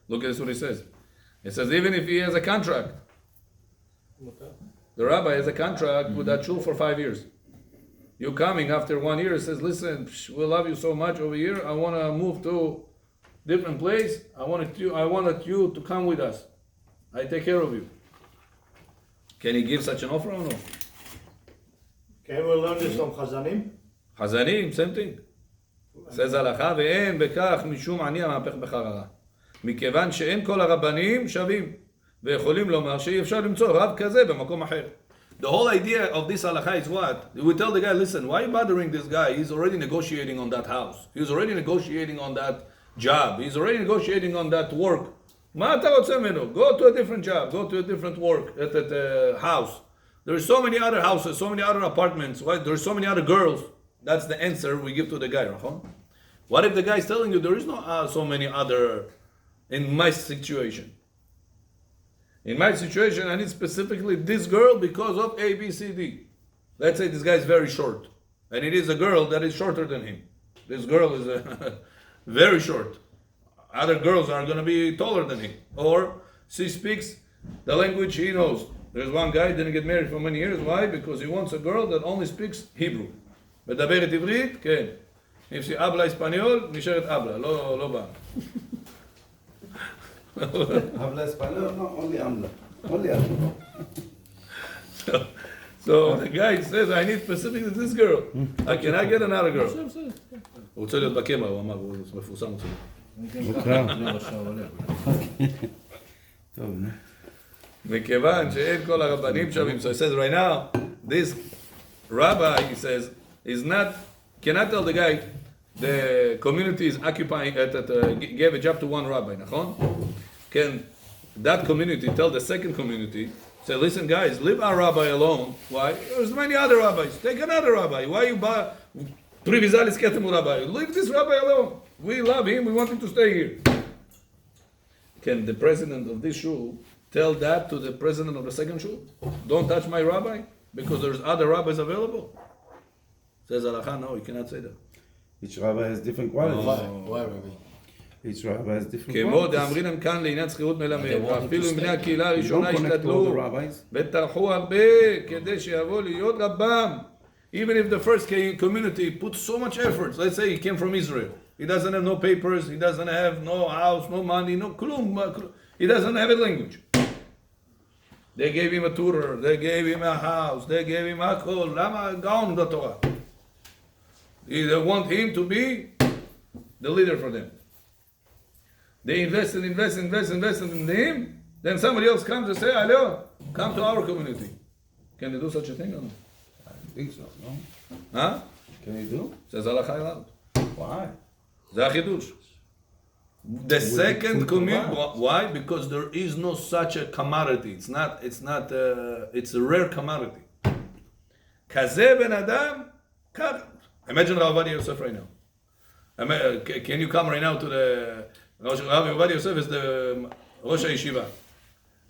Look at this what he says. It says even if he has a contract, the rabbi has a contract with that shul for 5 years. You coming after 1 year, says, listen, we love you so much over here. I want to move to different place. I wanted you to come with us. I take care of you. Can he give such an offer or no? Can we learn this from Chazanim? Chazanim, same thing. says הלכה, ואין בכך משום עני המהפך בחררה. מכיוון שאין כל הרבנים שווים, ויכולים לומר שאי אפשר למצוא רב כזה במקום אחר. The whole idea of this halacha is what? We tell the guy, listen, why are you bothering this guy? He's already negotiating on that house. He's already negotiating on that job. He's already negotiating on that work. מה אתה רוצה ממנו? Go to a different job. Go to a different work at a house. There's so many other houses, so many other apartments. Right? There's so many other girls. That's the answer we give to the guy. What if the guy is telling you there is no so many other in my situation? In my situation, I need specifically this girl because of A, B, C, D. Let's say this guy is very short, and it is a girl that is shorter than him. This girl is very short. Other girls are going to be taller than him. Or she speaks the language he knows. There's one guy who didn't get married for many years. Why? Because he wants a girl that only speaks Hebrew. מדברת עברית? כן. if she habla español, נשארת habla, לא בא. Habla español? No, only habla. Only habla. So the guy says, I need specifically this girl. Can I get another girl? הוא רוצה להיות בקבע, הוא אמר, הוא מפורסם. טוב, נו. מכיוון שאין כל הרבנים שווים. So he says right now, this rabbi, he says, cannot tell the guy the community is occupying, gave a job to one rabbi, נכון? Can that community tell the second community, say, listen guys, leave our rabbi alone. Why? There's many other rabbis. Take another rabbi. Why you привязали к этому rabbi? Leave this rabbi alone. We love him. We want him to stay here. Can the president of this shul tell that to the president of the second shul? Don't touch my rabbi because there's other rabbis available. Says Halacha, no, you cannot say that. Each rabbi has different qualities. Why, Rabbi? Each rabbi has different כמו qualities. דאמרינם כאן לעניין שכירות מלמד, ואפילו אם בני הקהילה הראשונה Don't connect all the השתדלו rabbis. וטרחו הרבה כדי שיבוא להיות רבם. Even if the first community put so much effort, let's say he came from Israel, he doesn't have no papers, he doesn't have no house, no money, no klum, he doesn't have a language. They gave him a tutor, they gave him a house, they gave him a kol, lama gaon בתורה. They want him to be the leader for them. They invested in him, then somebody else comes and say, hello, come to our community. Can they do such a thing or no? I think so, no? Huh? Can you do? Says Halacha allowed. Why? זה החידוש. The second community, why? Because there is no such a commodity. It's a rare commodity. כזה בן אדם, כך. Imagine Rav Ovadia Yosef right now. Can you come right now to the Rav Ovadia Yosef is the Rosh HaYeshiva.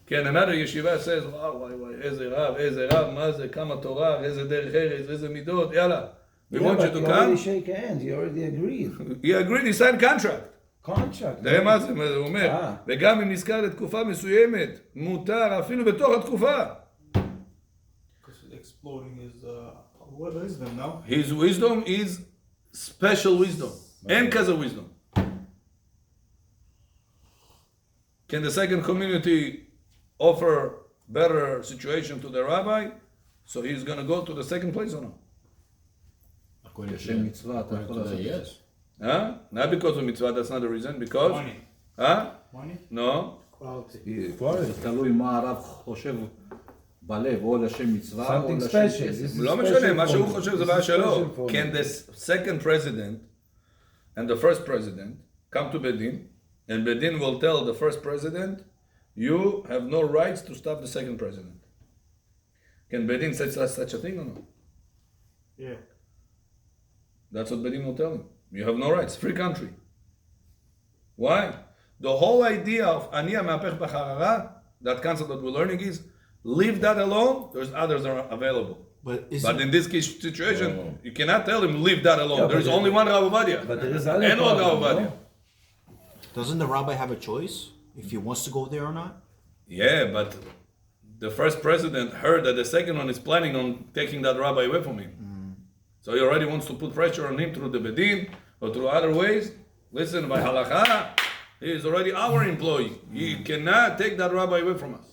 Can another yeshiva says, וואי, איזה רב, מה זה, כמה תורה, איזה דרך ארץ, איזה מידות, יאללה. We want you to you come. already shake hands, you already agreed. He agreed, he signed contract. Contract. תראה מה זה, הוא אומר, וגם אם נזכר לתקופה מסוימת, מותר אפילו בתוך התקופה. Because exploding is what is them now? His wisdom is special wisdom. אין כזה wisdom. Can the second community offer better situation to the rabbi? So he's going to go to the second place or no? לשם מצווה, אתה יכול לעשות את זה. Not because of mitzvah, that's not the reason. Because? Money. Money? No. זה תלוי מה הרב חושב בלב, או לשם מצווה, או Something לשם special. כסף. לא משנה, מה שהוא חושב זה בעיה שלו. Can the second president and the first president come to Bedin, and Bedin will tell the first president, you have no rights to stop the second president. Can Bedin say such a thing or no? Yeah. That's what Bedin will tell him. You have no rights. Free country. Why? The whole idea of Aniya Me'apech B'Charara, that concept that we're learning is, leave that alone, there's others that are available. But in this case situation, you cannot tell him, leave that alone. Yeah, There's only one Rav Ovadia. But there is other And one Rav problem, Ovadia. no? Doesn't the rabbi have a choice? If he wants to go there or not? Yeah, but the first president heard that the second one is planning on taking that rabbi away from him. So he already wants to put pressure on him through the bedin or through other ways. Listen, by halacha, he is already our employee. He cannot take that rabbi away from us.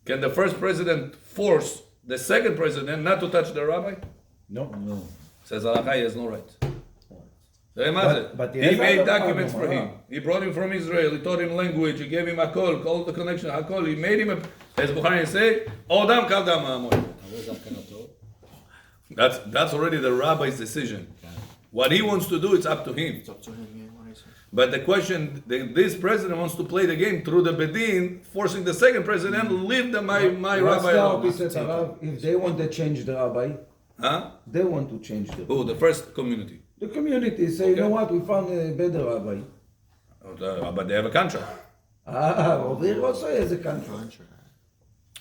Can the first president force the second president not to touch the rabbi? No. Says halacha, he has no right. He has made other documents for problem, him. He brought him from Israel. He taught him language. He gave him a call, all the connection, a call. He made him a, as Bukhari say, Odam Kaldam Ha'amoy. That's already the rabbi's decision. What he wants to do, it's up to him. It's up to him, yeah, what I say. But the question, this president wants to play the game through the bedin, forcing the second president to leave my What's rabbi the alone. opposite, Harav? If they want to change the rabbi, Huh? they want to change the Oh, the first community. The community say, you know what, we found a better rabbi. But they have a contract. Over here also has a country.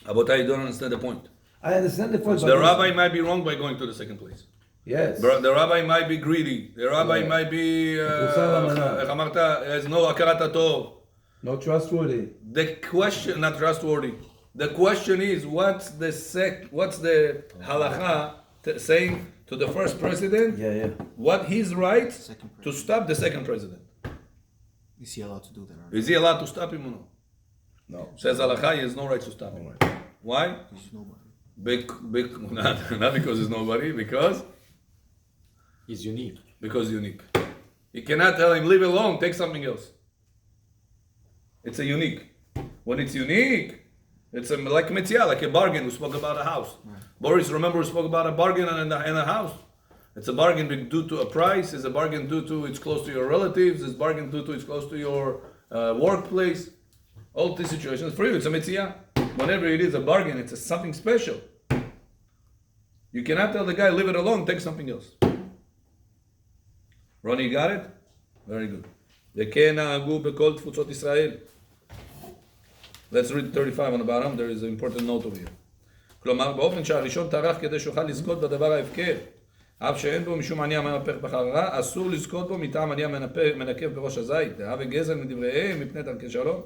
But I don't understand the point. I understand the point. The rabbi might be wrong by going to the second place. Yes. The rabbi might be greedy. The rabbi Yeah. might be, מחוסר איך אמרת, has no הכרת הטוב. Not trustworthy. The question, not trustworthy. The question is, what's the halacha saying to the first president? Yeah. What his right Second to stop the second president? Is he allowed to do that or not? Is he allowed to stop him or no? No. Says halacha, he has no right to stop him. Why? He's nobody. Not because he's nobody, because He's unique. unique. You cannot tell him, leave it alone, take something else. It's a unique. When it's unique, it's like mitzvah, like a bargain. We spoke about a house. Right. Boris, remember we spoke about a bargain in a house. It's a bargain due to a price. It's a bargain due to it's close to your relatives. It's a bargain due to it's close to your workplace. All these situations for you. It's a mitzvah. Whenever it is a bargain, it's something special. You cannot tell the guy, leave it alone, take something else. Ronnie, you got it? Very good. וכן נהגו בכל תפוצות ישראל. Let's read 35 on the bottom, there is an important note over here. כלומר, באופן שהראשון טרח כדי שיוכל לזכות בדבר ההפקר, אף שאין בו משום עני המנפח בחררה, אסור לזכות בו מטעם עני המנקב בראש הזית, דעה וגזל מדבריהם מפני דרכי שלום.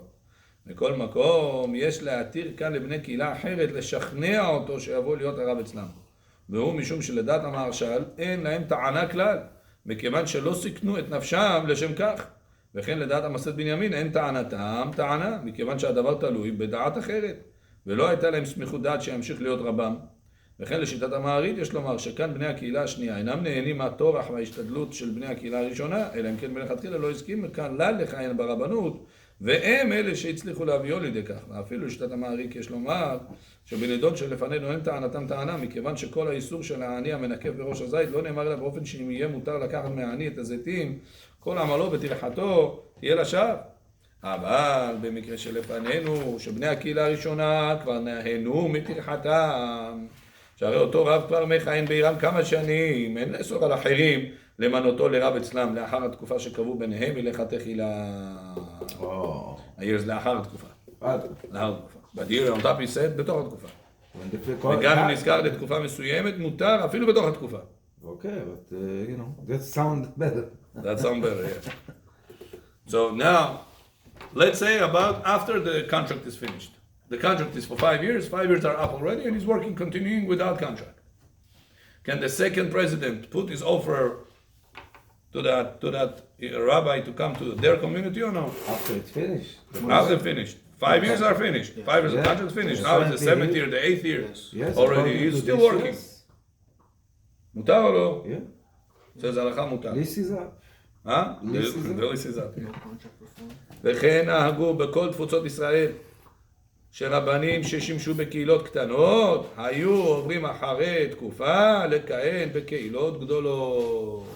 מכל מקום, יש להתיר כאן לבני קהילה אחרת לשכנע אותו שיבוא להיות הרב אצלם. והוא משום שלדעת המהרש"ל אין להם טענה כלל, מכיוון שלא סיכנו את נפשם לשם כך. וכן לדעת המסד בנימין אין טענתם טענה, מכיוון שהדבר תלוי בדעת אחרת, ולא הייתה להם סמיכות דעת שימשיך להיות רבם. וכן לשיטת המעריד יש לומר שכאן בני הקהילה השנייה אינם נהנים מהטורח וההשתדלות של בני הקהילה הראשונה, אלא אם כן מלכתחילה לא הסכים כאן לה לכהן ברבנות, והם אלה שהצליחו להביאו לידי כך. ואפילו לשיטת המעריד יש לומר שבנדון שלפנינו אין טענתם טענה, מכיוון שכל האיסור של העני המנקב בראש הזית לא נאמר לה באופן שאם יהיה מותר לקחת מהעני את הזיתים, כל עמלו וטרחתו תהיה לשווא. אבל במקרה שלפנינו, שבני הקהילה הראשונה כבר נהנו מטרחתם, שהרי אותו רב כבר מכהן בעירם כמה שנים, אין לאסור על אחרים למנותו לרב אצלם לאחר התקופה שקבעו ביניהם מלכתחילה. הירס לאחר התקופה. לאחר התקופה. בדיר on top he said בתוך התקופה. וגם אם נזכר לתקופה מסוימת, מותר אפילו בתוך התקופה. Okay, but that sounds better. That sounds better, yeah. So now, let's say about after the contract is finished. The contract is for 5 years. 5 years are up already, and he's working, continuing without contract. Can the second president put his offer to that rabbi to come to their community or no? After it's finished. After finished. 5 years are finished. 5 years of contract finished. Now it's the 7th year, the 8th year. Yes, Already, he's still working. מותר או לא? Yeah. says הלכה מותר. This is up. This is up. וכן נהגו בכל תפוצות ישראל, שרבנים ששימשו בקהילות קטנות, היו עוברים אחרי תקופה לכהן בקהילות גדולות.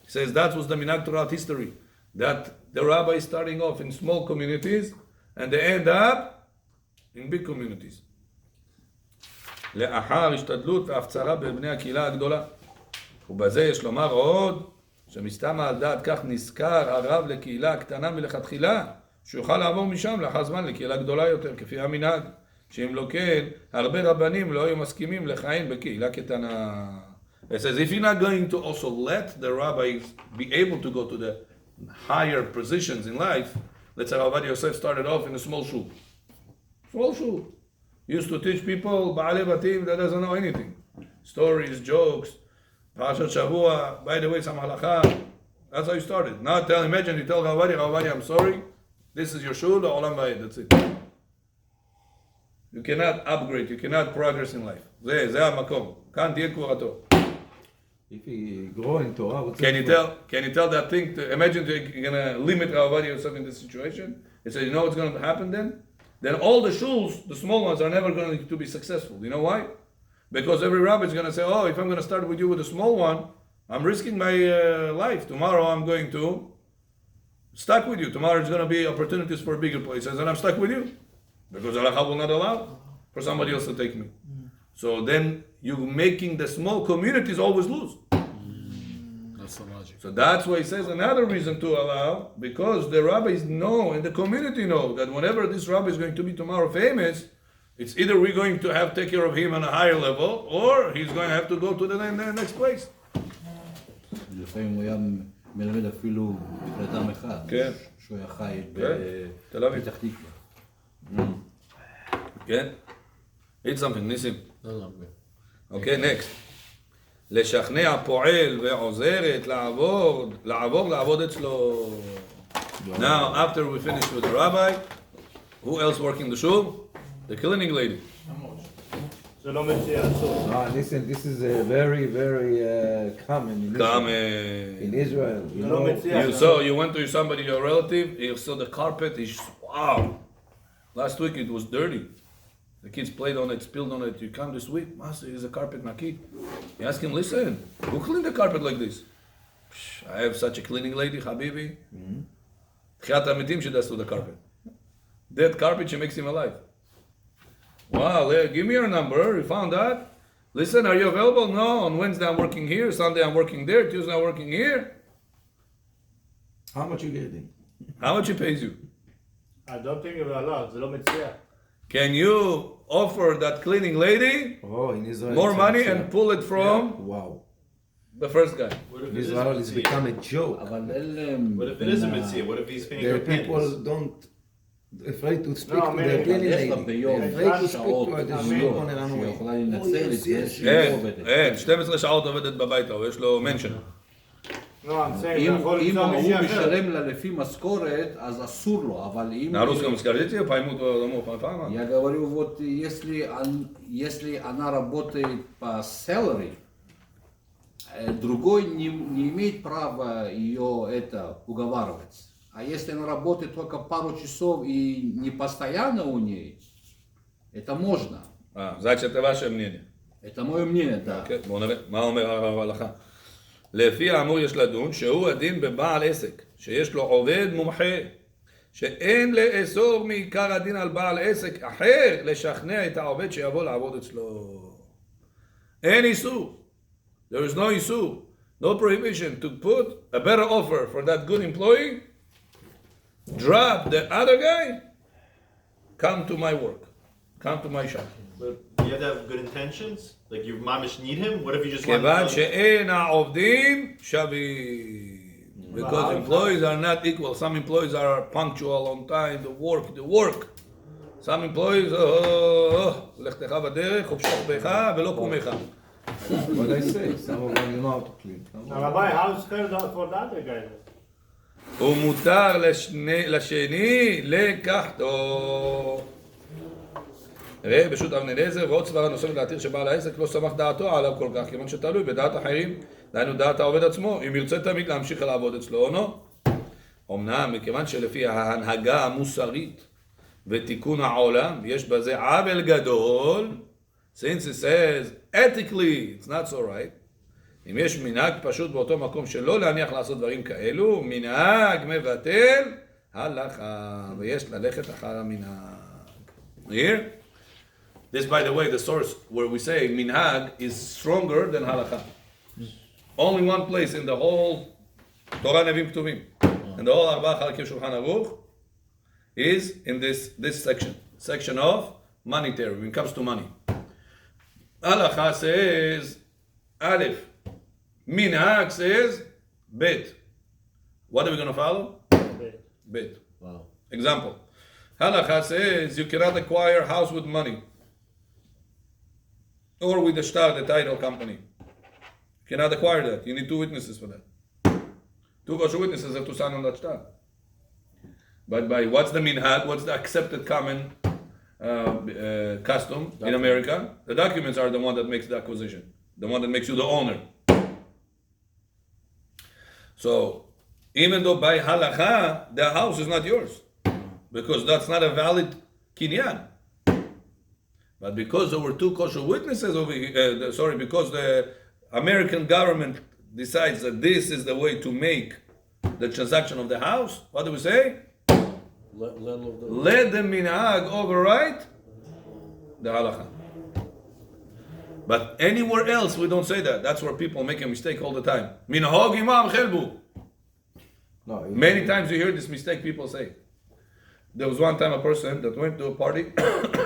He says that was the minhag throughout history, that the rabbis starting off in small communities, and they end up in big communities. לאחר השתדלות והפצרה בבני הקהילה הגדולה. ובזה יש לומר עוד, שמסתמה על דעת כך נזכר הרב לקהילה קטנה מלכתחילה, שיוכל לעבור משם לאחר זמן לקהילה גדולה יותר, כפי המנהג, שאם לא כן, הרבה רבנים לא היו מסכימים לכהן בקהילה קטנה. It says, if you're not going to also let the rabbis be able to go to the higher positions in life, Let's say Rabbi Yosef started off in a small shul. Small shul. Used to teach people, Ba'alei Batim, that doesn't know anything. Stories, jokes, Parashat Shavua, by the way, some halacha. That's how you started. Now imagine you tell Rabbi, I'm sorry, this is your shul, Olam Vayed, that's it. You cannot upgrade, you cannot progress in life. זה המקום. כאן תהיה קבורתו. If he grow in Torah, what's Can you tell that thing to, imagine you're going to limit Rabbi Yosef in this situation? It says, you know what's going to happen then? Then all the shuls, the small ones, are never going to be successful. You know why? Because every rabbi is going to say, oh, if I'm going to start with you with a small one, I'm risking my life. Tomorrow I'm going to stuck with you. Tomorrow is going to be opportunities for bigger places, and I'm stuck with you. Because Halacha will not allow for somebody else to take me. So then you're making the small communities always lose. That's the logic. So that's why he says another reason to allow, because the rabbis know and the community know that whenever this rabbi is going to be tomorrow famous, it's either we're going to have to take care of him on a higher level, or he's going to have to go to the next place. לפעמים הוא היה מלמד אפילו בן אדם אחד, כן. שהוא היה חי תל אביב. בפתח תקווה. כן? Eat something, ניסים. No. Okay, next. לשכנע פועל ועוזרת לעבוד אצלו. Now, after we finish with the rabbi, who else working the shul? The cleaning lady. זה לא מציע אסור. Listen, this is a very, very common in Israel. You זה לא know, מציע. You went to somebody, your relative, you saw the carpet, wow. Last week it was dirty. The kids played on it, spilled on it. You come this week, Master, is a carpet naki. You ask him, listen, who cleaned the carpet like this? I have such a cleaning lady, Habibi. Tchiat Amitim, she does to the carpet. Dead carpet, she makes him alive. Wow, give me your number. You found that? Listen, are you available? No, on Wednesday I'm working here, Sunday I'm working there, Tuesday I'm working here. how much you getting? How much he pays you? I don't think it's allowed, זה לא מציע. Can you offer that cleaning lady Oh, in Israel. more it's money a- and pull it from Wow. the first guy? What if In it is Israel it's mitzvah? become a joke. אבל אין להם... What if it is a mitzvah? What if he's paying The her people pennies? don't afraid to speak No, to many- the cleaning יש לה lady. ביום Afraid to speak שעות to her. They מסוימות sleep on her שהיא runway. יכולה לנצל את זה שהיא לא אין, עובדת. אין, 12 שעות עובדת בבית, הוא יש לו מנשן. No, I'm saying, אם אתה יכול אם למצוא ההוא מישהי אחר. משלם לה לפי משכורת, אז אסור לו, אבל אם... На русском скажите, поймут, по-моему. Я говорю, вот если она работает по salary, другой не имеет права ее это уговаривать. А если она работает только пару часов и не постоянно у ней, это можно. Значит, это ваше мнение. Это мое мнение, да. כן, בואו נראה, מה אומר ההלכה? לפי האמור יש לדון שהוא הדין בבעל עסק, שיש לו עובד מומחה, שאין לאסור מעיקר הדין על בעל עסק אחר לשכנע את העובד שיבוא לעבוד אצלו. אין איסור. There is no איסור. No prohibition to put a better offer for that good employee. Drop the other guy. Come to my work. Come to my shop. But you have to have good intentions. Like you mamish need him. What if you just want כיוון שאין העובדים שווים. Because employees are not equal. Some employees are punctual on time, the work. Some employees, לכתך בדרך, חופשך בך ולא קומך. What I say, some of them you know how to clean. Rabbi, how's fair for the other guy? ומותר לשני לקחתו. ראה בשו"ת אבן אליעזר, ועוד סברה נוספת להתיר שבעל העסק לא סמך דעתו עליו כל כך, כיוון שתלוי בדעת אחרים, דהיינו דעת העובד עצמו, אם ירצה תמיד להמשיך לעבוד אצלו או לא. אמנם, מכיוון שלפי ההנהגה המוסרית ותיקון העולם, יש בזה עוול גדול, since it says, ethically, it's not so right, אם יש מנהג פשוט באותו מקום שלא להניח לעשות דברים כאלו, מנהג מבטל הלכה, ויש ללכת אחר המנהג. Here? This, by the way, the source where we say minhag is stronger than halakha. Only one place in the whole Torah Nevim Ketuvim, and the whole Arba Chalakim Shulchan Aruch, is in this section of monetary, when it comes to money. Halakha says Aleph. Minhag says Bet. What are we going to follow? Bet. Wow. Example. Halacha says you cannot acquire a house with money. Or with the shtar, the title company. You cannot acquire that. You need 2 witnesses for that. 2 kosher witnesses have to sign on that shtar. But by what's the minhag? What's the accepted common custom in America? The documents are the one that makes the acquisition. The one that makes you the owner. So, even though by halacha, the house is not yours. Because that's not a valid kinyan. But because there were 2 kosher witnesses over here, because the American government decides that this is the way to make the transaction of the house, what do we say? Let the minhag override the halacha. But anywhere else we don't say that. That's where people make a mistake all the time. Minhag imam chelbu. No, Many times you hear this mistake people say. There was one time a person that went to a party,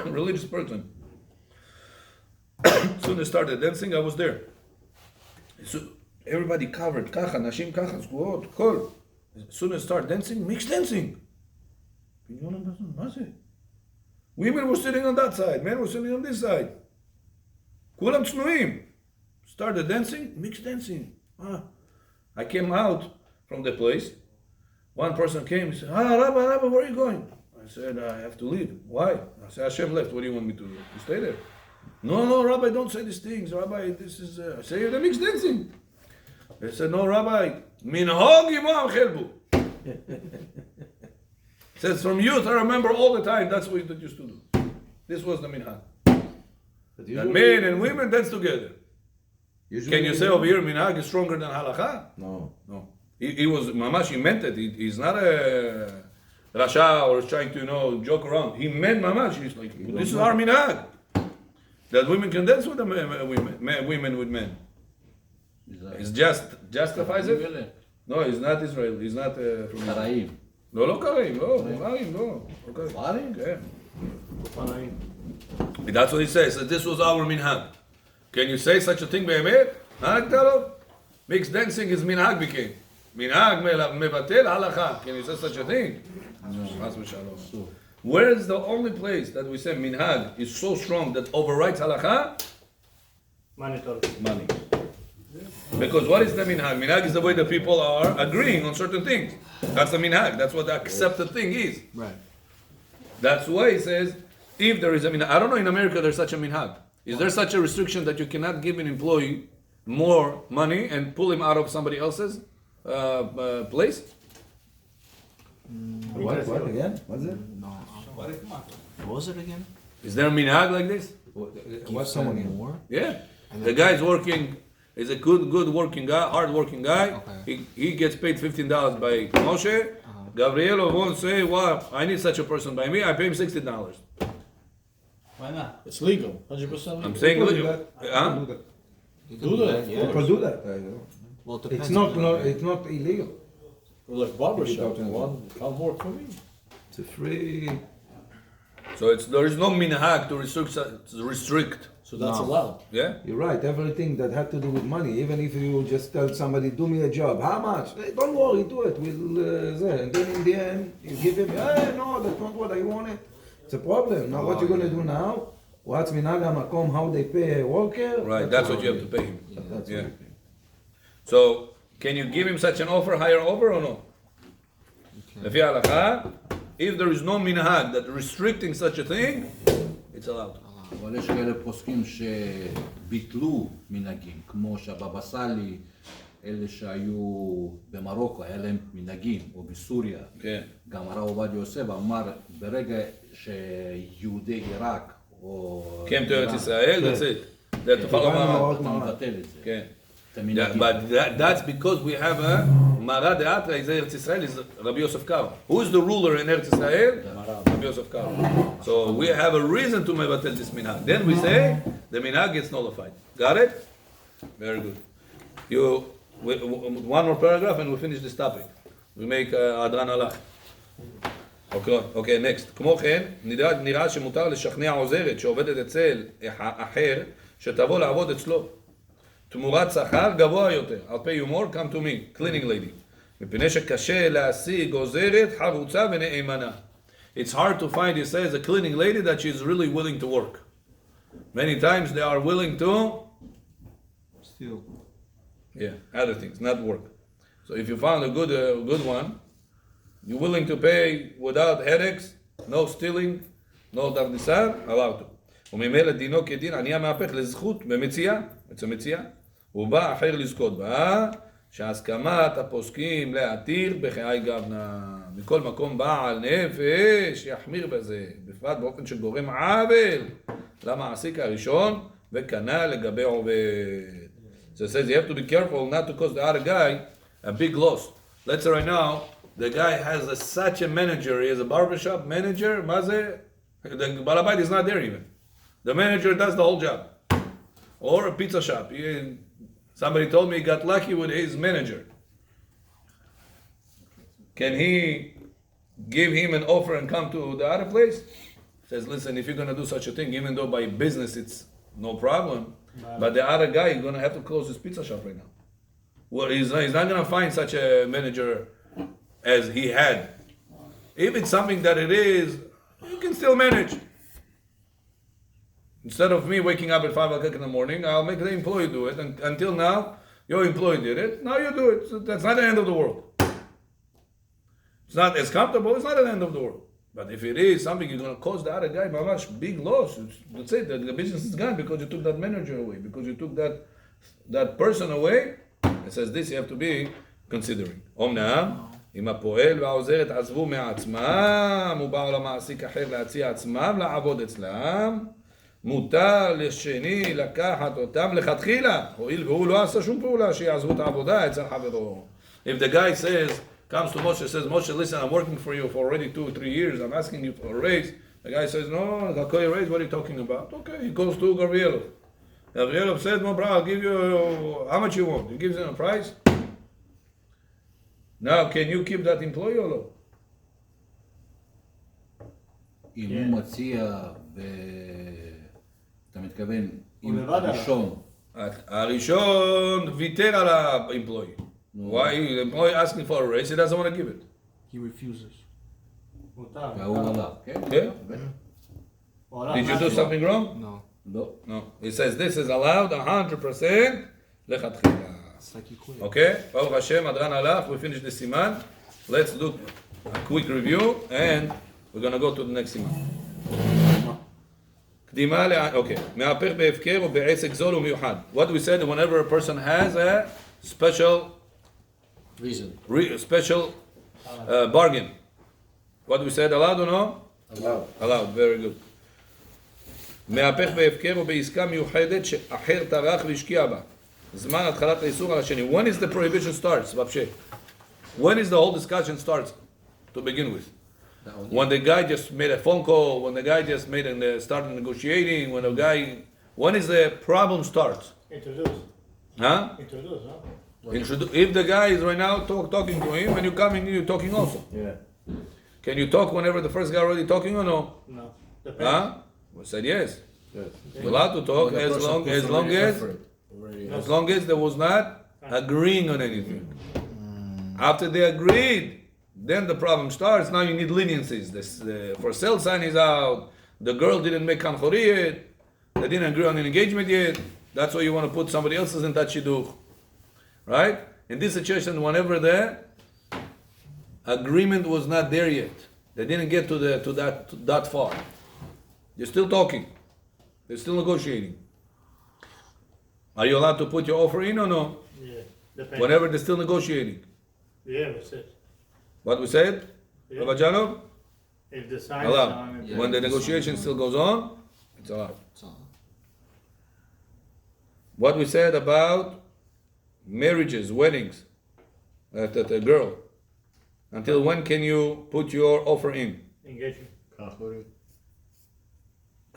religious person. Soon they started dancing, I was there. So everybody covered, kacha, nashim kacha, squat, kol. As soon as start dancing, mixed dancing. Women were sitting on that side, men were sitting on this side. Kulam tznuim. Started dancing, mixed dancing. I came out from the place. One person came and said, Rabbi, where are you going? I said, I have to leave. Why? I said, Hashem left. What do you want me to do? You stay there. No, Rabbi, don't say these things. Rabbi, this is... I say, you're the mixed dancing. They said, no, Rabbi, minhag imam chelbu. Says, from youth, I remember all the time, that's what you used to do. This was the minhag. That men and women dance together. Can you say over here, minhag is stronger than halacha? No. He was, mamash, he meant it. He's not a rasha or trying to, joke around. He meant mamash. He's like, this is our minhag. That women can dance with women with men. It's just justifies it? No, he's not Israel. He's not from קראים. לא קראים, מרים, לא. מרים? כן. That's what he says. That this was our minhag. Can you say such a thing באמת? Mixed dancing is minhag became. Minhag mevatel halacha. Can you say such a thing? No. Where is the only place that we say minhag is so strong that overrides halacha? Money. Because what is the minhag? Minhag is the way the people are agreeing on certain things. That's the minhag. That's what the accepted thing is. Right. That's why he says, if there is a minhag. I don't know in America there's such a minhag. Is there such a restriction that you cannot give an employee more money and pull him out of somebody else's place? What again? What's it? What was it again? Is there a minhag like this? What's someone in? more? Yeah. The guy's working, is a good working guy, hard working guy. Okay. He gets paid $15 by Moshe. Gabriel won't say, wow, I need such a person by me, I pay him $60. Why not? It's legal. 100% legal. I'm saying, People do that. huh? Do that, yeah. People do that. Well, it depends It's not on the- it's not illegal. Or like barbershop. People One, come work for me. It's a free. So there is no minhag to restrict. So that's allowed. Yeah? You're right. Everything that had to do with money, even if you just tell somebody, do me a job, how much? Hey, don't worry, do it. We'll and then in the end, you give him, hey, no, that's not what I wanted. It's a problem. Now, what you're gonna do now? What's minhag hamakom? How they pay a worker? Right, that's what you have to pay him. That's Yeah. what you pay. So, can you give him such an offer, higher offer or no? לפי ההלכה, if there is no minhag that restricting such a thing, it's allowed. אבל יש כאלה פוסקים שביטלו מנהגים, כמו שהבבא סאלי, אלה שהיו במרוקו, היה להם מנהגים, או בסוריה. כן. גם הרב עובדיה יוסף אמר, ברגע שיהודי עיראק, או... Came to Eretz Israel, that's it. That to follow קיבלנו Mara. אתה מבטל את זה. כן. את המנהגים. But that's because we have a Mara de Atra in Eretz Israel is Rabbi Yosef Karo. Who is the ruler in Eretz Israel? Rabbi Yosef Karo. So we have a reason to mevatel this minhag. Then we say the minhag gets nullified. Got it? Very good. One more paragraph and we'll finish this topic. We make Adran Alach. Okay, next. כמו כן, נראה שמותר לשכנע עוזרת שעובדת אצל אחר שתבוא לעבוד אצלו. תמורת שכר גבוה יותר. I'll pay you more, come to me, cleaning lady. מפני שקשה להשיג עוזרת חרוצה ונאמנה. it's hard to find, he says, a cleaning lady that she's really willing to work. Many times they are willing to, Still. other things, not work. So if you found a good one, you're willing to pay without headaches, no stealing, no דרניסר, allowed to. וממילא דינו כדין עני המהפך לזכות במציאה, בעצם מציאה, ובא אחר לזכות בה, שהסכמת הפוסקים להתיר בחיי גוונה. מכל מקום בעל נפש יחמיר בזה, בפרט באופן שגורם עוול למעסיק הראשון, וכנ"ל לגבי עובד. So it says you have to be careful not to cause the other guy a big loss. Let's say right now, the guy has such a manager, he has a barbershop manager, מה זה? The בעל הבית is not there even. The manager does the whole job. Or a pizza shop. Somebody told me he got lucky with his manager. Can he give him an offer and come to the other place? Says, listen, if you're going to do such a thing, even though by business it's no problem, but the other guy is going to have to close his pizza shop right now. Well, he's not going to find such a manager as he had. If it's something that it is, you can still manage. Instead of me waking up at 5 o'clock in the morning, I'll make the employee do it. And until now, your employee did it. Now you do it. So that's not the end of the world. It's not as comfortable. It's not the end of the world. But if it is something you're going to cause the other guy mamash big loss, that's it. The business is gone because you took that manager away, because you took that person away. It says this you have to be considering. אומנם, אם הפועל והעוזרת עזבו מעצמם ובאו למעסיק אחר להציע עצמם לעבוד אצלם, מותר לשני לקחת אותם לכתחילה, הואיל והוא לא עשה שום פעולה שיעזבו את העבודה אצל חברו. If the guy comes to Moshe, says, Moshe, listen, I'm working for you for already 2 or 3 years, I'm asking you for a raise. The guy says, no, I'll call you a raise, what are you talking about? Okay, he goes to Gabrielov. Gabrielov says, no, bro, I'll give you, how much you want? He gives him a price. Now, can you keep that employee or no? אם הוא מציע, אתה מתכוון, עם הראשון. הראשון ויתר על ה-employee. Why? The employee asking for a raise, he doesn't want to give it. He refuses. והוא עלה, כן? Yeah? Did you do something wrong? No. לא. No. He says this is allowed 100% לכתחילה. It's like you quit. Okay? Baruch Hashem, Adran Alach, we finished the siman. Let's do a quick review and we're going to go to the next siman. קדימה okay. מהפך בהפקר או בעסק זול ומיוחד. What we said, whenever a person has a special special bargain. What we said, allowed or no? Allowed, very good. מהפך בהפקר או בעסקה מיוחדת שאחר טרח והשקיע בה. זמן התחלת האיסור על השני. When is the prohibition starts, Babshe? When is the whole discussion starts to begin with? When the guy just made a phone call, when the guy just started negotiating, when is the problem starts? Introduce. Huh? Introduce, huh? If the guy is right now talking to him, when you come in, you're talking also. Yeah. Can you talk whenever the first guy already talking or no? No. Depends. Huh? We said yes. Yes. You're allowed to talk as long as there was not agreeing on anything. After they agreed, then the problem starts. Now you need leniencies. The for sale sign is out. The girl didn't make kanchori yet. They didn't agree on an engagement yet. That's why you want to put somebody else's in that shidduch. Right? In this situation, whenever the agreement was not there yet, they didn't get to that far. They're still talking. They're still negotiating. Are you allowed to put your offer in or no? Yeah. Depends. Whenever they're still negotiating. Yeah, that's it. What we said? Yeah. Rabbi Janov? If the sign is Allowed. on it. When the negotiation still goes on, it's allowed. What we said about marriages, weddings, that a girl. Until when can you put your offer in? Engagement.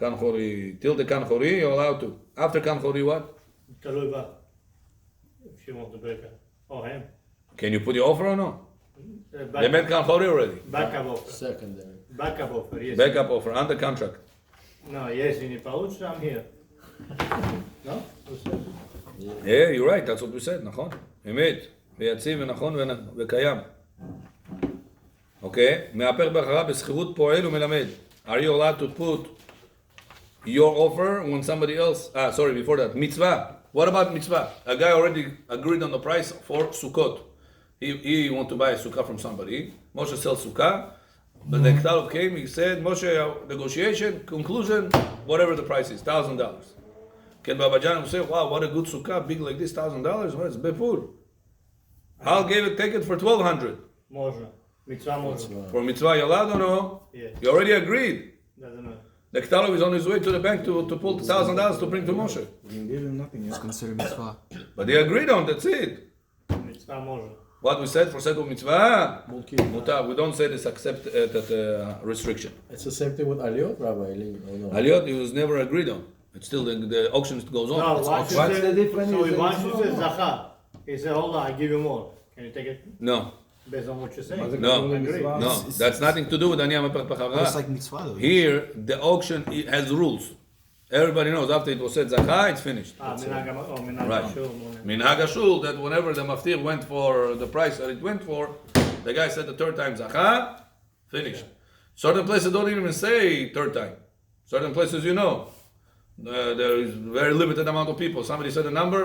Kanchori. Till the kanchori, you're allowed to. After kanchori, what? תלוי בה. If she wants to break it. Or him. Can you put your offer or no? Back- They made kanchori already. Backup offer. Secondary. Backup offer, yes. Backup offer, under contract. No, yes, in Pauch, I'm here. No? Who said? Yeah, you're right, that's what we said, נכון? אמת. ויציב ונכון וקיים. אוקיי? מהפך בחרה בשכירות פועל ומלמד. Are you allowed to put your offer when somebody else... sorry, before that. Mitzvah. What about mitzvah? A guy already agreed on the price for Sukkot. He want to buy a sukkah from somebody. Moshe sells sukkah. But the Ktalov came, he said, Moshe, negotiation, conclusion, whatever the price is, $1,000. Can Babajan say, wow, what a good sukkah, big like this, $1,000? Well, it's befur. I'll take it for $1,200. Можно. Mitzvah можно. For mitzvah, you allowed or no? Yeah. You already agreed. Doesn't matter. The Ktalov is on his way to the bank to pull $1,000 to bring to Moshe. We didn't give him nothing yet. Considered mitzvah. But they agreed on, that's it. Mitzvah можно. What we said for sake of mitzvah, Mulki. mutar. We don't say this accept that restriction. It's the same thing with aliyot, Rabbi. Or no? Aliyot, it was never agreed on. It's still the auction goes on. No, It's once you What's say- the difference? So Is once it- you say zacha, he said, hold on, I give you more. Can you take it No, based on what you're saying? מה זה No. קשור למצווה? no, that's nothing to do with Aniyah Mepech But it's B'chara. like mitzvah though. Here, the auction has rules. Everybody knows after it was said Zakah, it's finished. Minhag Right. Hashul, Minhag Hashul, that whenever the maftir went for the price that it went for, the guy said the third time Zakah, finished. Certain places don't even say third time. Certain places you know. There is very limited amount of people. Somebody said a number,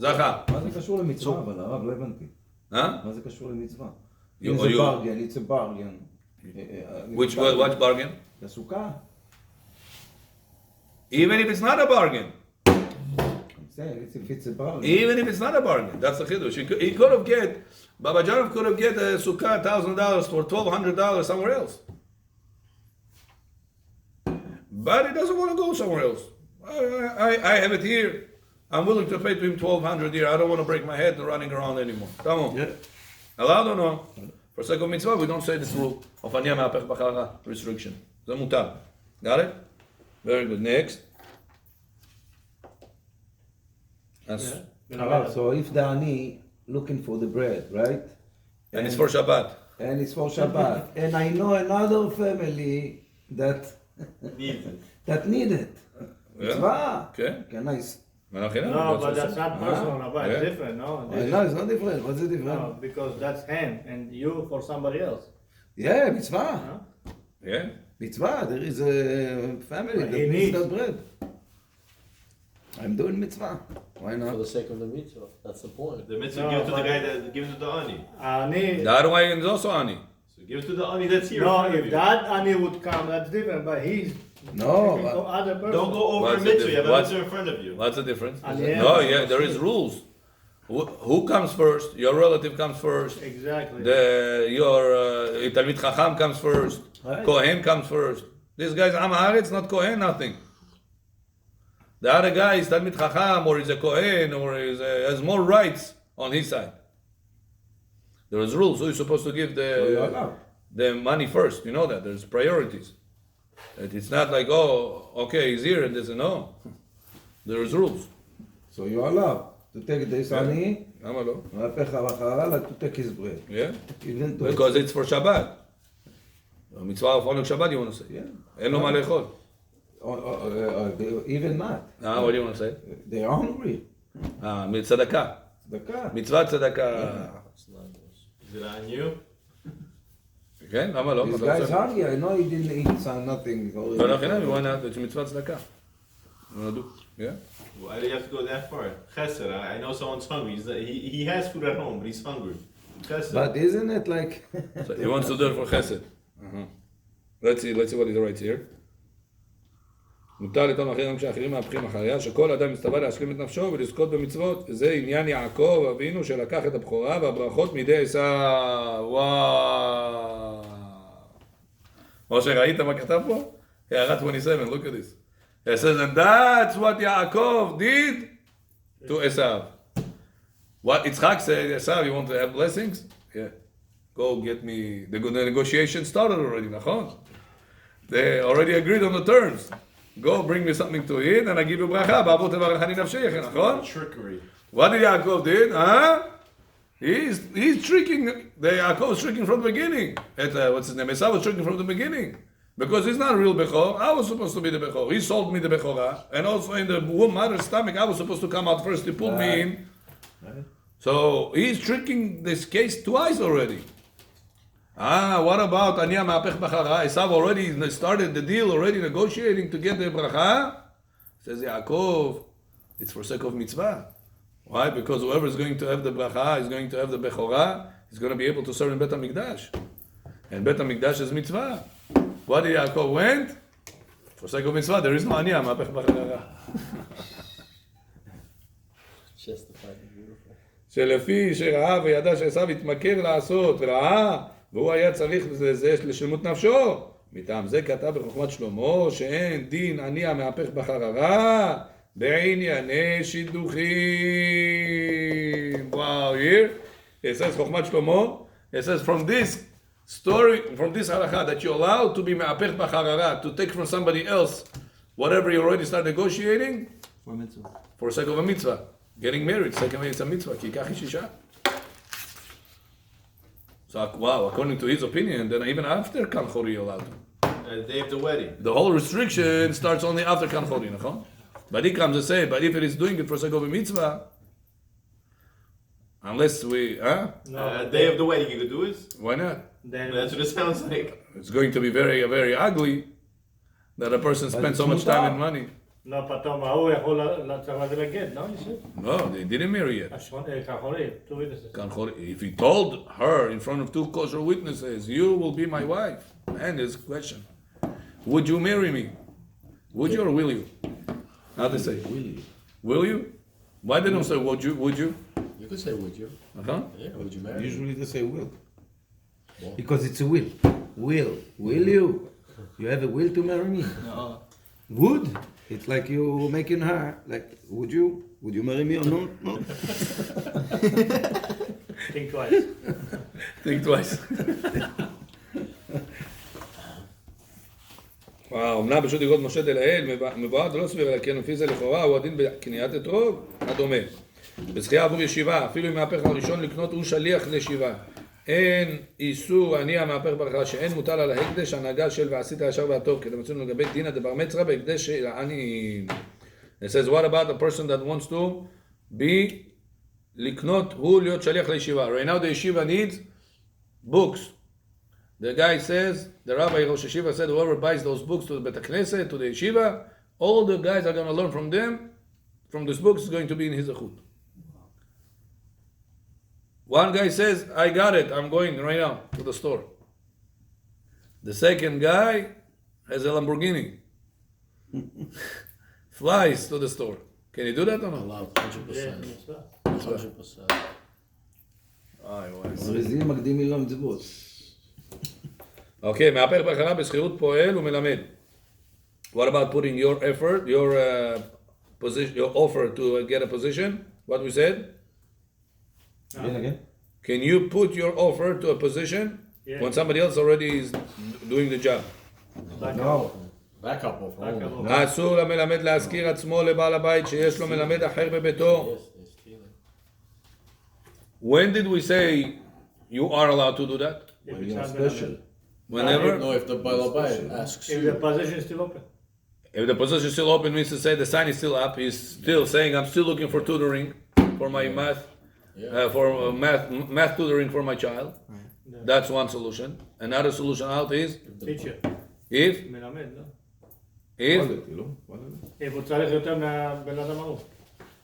Zakah. מה זה קשור למצווה? אבל הרב, לא הבנתי. Huh? מה זה קשור למצווה? You- It's a you- bargain, it's a bargain. What bargain? לסוכה? Even if it's not a bargain. I'm saying, if it's a bargain. Even if it's not a bargain, that's the chiddush. He could have get, Baba Janov could have get a sukkah $1,000 for $1,200 somewhere else. But he doesn't want to go somewhere else. I have it here. I'm willing to pay to him $1,200 here. I don't want to break my head running around anymore. Come on. Yeah. Allowed or no? For sake of mitzvah, we don't say this rule of Aniyah Me'apech B'chara restriction. זה מותר. Got it? Very good. Next. That's, הרב, so if the ani looking for the bread, right? and it's for Shabbat. And it's for Shabbat. And I know another family that that need it. Yeah. Mitzvah. Okay. Can I? s- No, but that's not personal, Rabbi. It's Yeah. different, no? I know it's not different. What's the difference? No, because that's him and you for somebody else. Yeah, mitzvah. Huh? Yeah. Mitzvah. There is a family But that he needs needs. that bread. I'm doing mitzvah. Why For not? the sake of the mitzvah. That's the point. The mitzvah No, give it to the but- guy that gives it to the ani. Ani, The other way is also ani. So give it to the ani that's here. in no, front of if you. that Ani would come, that's different, but he's No, taking but- from other person. Don't go over What's a the mitzvah. You have a difference? mitzvah in front of you. What's the difference? Yeah. No, yeah, there is rules. Who comes first? Your relative comes first. Exactly. Your Talmid Chacham comes first. Right. Kohen comes first. This guy's Am Haaretz, not Kohen, nothing. The other guy is Talmid Chacham, or is a Kohen, or has more rights on his side. There is rules. Who is supposed to give So you're allowed. the money first? You know that. There's priorities. It's not like, oh, okay, he's here and there's no. There is rules. So you're allowed to take this ani, למה לא? מהפך הבחרה, to take his bread. Yeah. Even to Because it's for Shabbat. מצווה of only Shabbat, you want to say. Yeah. אין לו מה לאכול. even not. What do you want to say? They're hungry. צדקה. דקה. מצוות צדקה. Is it on you? כן, למה לא? This אתה guy's רוצה? hungry. I know he didn't eat nothing. לא, לא חינם, why not? it's מצוות צדקה. You wanna do? Yeah? Why do you have to go that far? Chesed. I know someone's hungry. He has food at home, but he's hungry. Chesed. But isn't it like... So he wants to do it for chesed. Let's see what he writes here. מותר לטעון אחרים גם כשאחרים מהפכים אחריה, שכל אדם מסתבר להשלים את נפשו ולזכות במצוות. זה עניין יעקב אבינו שלקח את הבכורה והברכות מידי עשיו. וואו. משה, ראית מה כתב פה? הערת 27, look at this. It says, and that's what Yaakov did to Esav. What Yitzchak said, Esav, you want to have blessings? Yeah. Go get me, the negotiation started already, נכון? They already agreed on the terms. Go bring me something to eat and I give you bracha. בעבור תברכני נפשי, נכון? Trickery. What did Yaakov did? Huh? He's tricking, Yaakov is tricking from the beginning. What's his name? Esav was tricking from the beginning. Because he's not a real Bechor. I was supposed to be the Bechor. He sold me the Bechorah. And also in the mother's stomach, I was supposed to come out first. He pulled me in. So he's tricking this case twice already. What about Ani HaMe'apech B'chara? Esav already started the deal, already negotiating to get the bracha. Says Yaakov, it's for sake of mitzvah. Why? Because whoever is going to have the bracha is going to have the bechorah. He's going to be able to serve in Bet HaMikdash. And Bet HaMikdash is mitzvah. What did Yaakov went? For sake of mitzvah, there is no Ani HaMe'apech B'chara. Justified and beautiful. שלפי שראה וידע שעשיו התמכר לעשות רעה והוא היה צריך לזה לשלמות נפשו. מטעם זה כתב בחוכמת שלמה שאין דין עני המהפך בחררה בענייני שידוכים. Wow, here it says חוכמת שלמה, it says from this story, from this halacha that you're allowed to be מהפך בחררה, to take from somebody else whatever you already start negotiating for sake of a mitzvah. Getting married, second it's a mitzvah. כי ייקח איש אישה. So, wow, according to his opinion, then even after Kan Chori you're allowed to. The day of the wedding. The whole restriction starts only after Kan Chori, נכון? But he comes to say, but if it is doing it for sake of a mitzvah, unless we, Day of the wedding you could do it? why not? Then That's what it sounds like. It's going to be very, very ugly that a person spends so much time and money. לא, פתאום ההוא יכול צריך לתת לגט, no? You said? No, they didn't marry yet. כחורי, two witnesses. Kan Chori, if he told her in front of two kosher witnesses, you will be my wife, and there's a question, would you marry me? Would you or will you? How they say? Will you? Why they don't say would you? Would you? You could say, would you? Uh-huh. Yeah, would you marry? Usually they say will. Yeah. Because it's a will. Will you? You have a will to marry me? No. Would? It's like you making her, like, would you marry me or not? No. Think twice. Think twice. אמנם ברשות יגוד משה דלאל מבואר דלא סביר, אלא כן לפי זה לכאורה הוא הדין בקניית אתרוג הדומה. בזכייה עבור ישיבה, אפילו אם מהפך הראשון לקנות הוא שליח לישיבה. אין איסור עני המהפך ברכה שאין מוטל על ההקדש הנהגה של ועשית הישר והטוב, כדי מצאנו לגבי דינא דבר מצרא בהקדש של העני. It says, what about a person that wants to be לקנות הוא להיות שליח לישיבה? Right now the yeshiva needs books. The guy says, the rabbi Rosh Yeshiva said, whoever buys those books to the Bet HaKnesset, to the yeshiva, all the guys are going to learn from them, from this books is going to be in his zechut. One guy says, I got it, I'm going right now to the store. The second guy has a Lamborghini. Flies to the store. Can you do that or not? Allowed, 100%. 100%. זריזים מקדימים למצוות. Okay, מהפך בחרה בשכירות פועל ומלמד. What about putting your effort, your position, your offer to get a position? What we said? Again? Can you put your offer to a position when somebody else already is doing the job? No. Backup offer. only. אסור למלמד להזכיר עצמו לבעל הבית שיש לו מלמד אחר בביתו. Yes, they're stealing. When did we say you are allowed to do that? When you're special. Whenever? No, if the Balabait asks If the you. position is still open. If the position is still open, means to say the sign is still up. He's still saying, I'm still looking for tutoring for my math, for math tutoring for my child. That's one solution. Another solution out is Teacher. if מלמד, לא? if אם הוא צריך יותר מהבן אדם ההוא.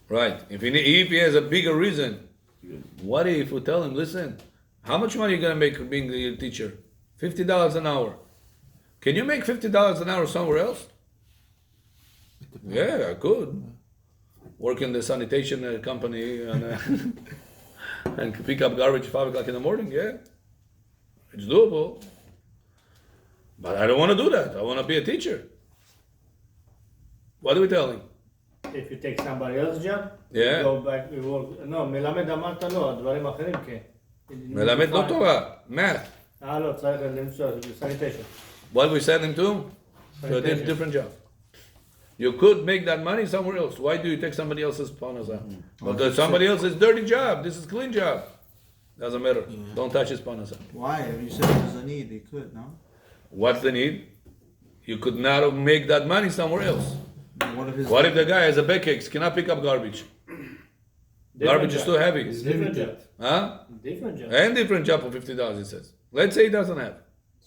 right, if he has a bigger reason, what if we tell him, listen, how much money are you gonna make being a teacher? $50 an hour. Can you make $50 an hour somewhere else? Yeah, I could. Work in the sanitation company and pick up garbage at 5 o'clock in the morning, yeah. It's doable. But I don't want to do that. I want to be a teacher. What do we tell him? If you take somebody else's job, Yeah. you go back, you work. No, מלמד אמרת לא, דברים אחרים כן. מלמד לא תורה, math. לא, צריך למצוא, sanitation. What we send him to? To a different job. You could make that money somewhere else. Why do you take somebody else's parnasa? Because somebody else's dirty job. This is clean job. Doesn't matter. Don't touch his parnasa. Why? You said there's a need, they could, no? What's the need? You could not make that money somewhere else. What if his What if the guy has a backache, cannot pick up garbage? Garbage is too heavy. Different job. Huh? Different job. And different job for $50, it says. Let's say he doesn't have.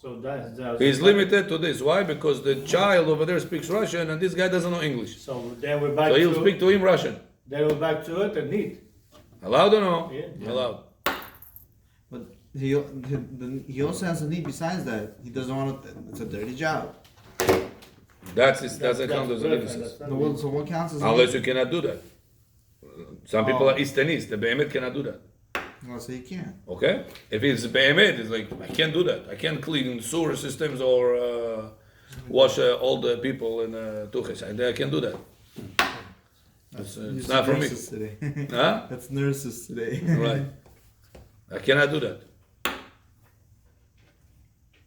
So that's He's limited to this. Why? Because the child over there speaks Russian and this guy doesn't know English. So then we're back So he'll to speak to him Russian. then we're back to it and need. Allowed or no? Yeah. Allowed. But he also has a need besides that. He doesn't want to, it's a dirty job. Doesn't count as a perfect, business. that's No, well, so what counts as a Unless need? you cannot do that. Some people are Easternese. The Behemet cannot do that. Well, so you can't. Okay? If it's Behemet, it's like, I can't do that. I can't clean sewer systems or wash all the people in Tuches. I can't do that. It's not for me. Nurses today. Huh? That's nurses today. Right. I cannot do that.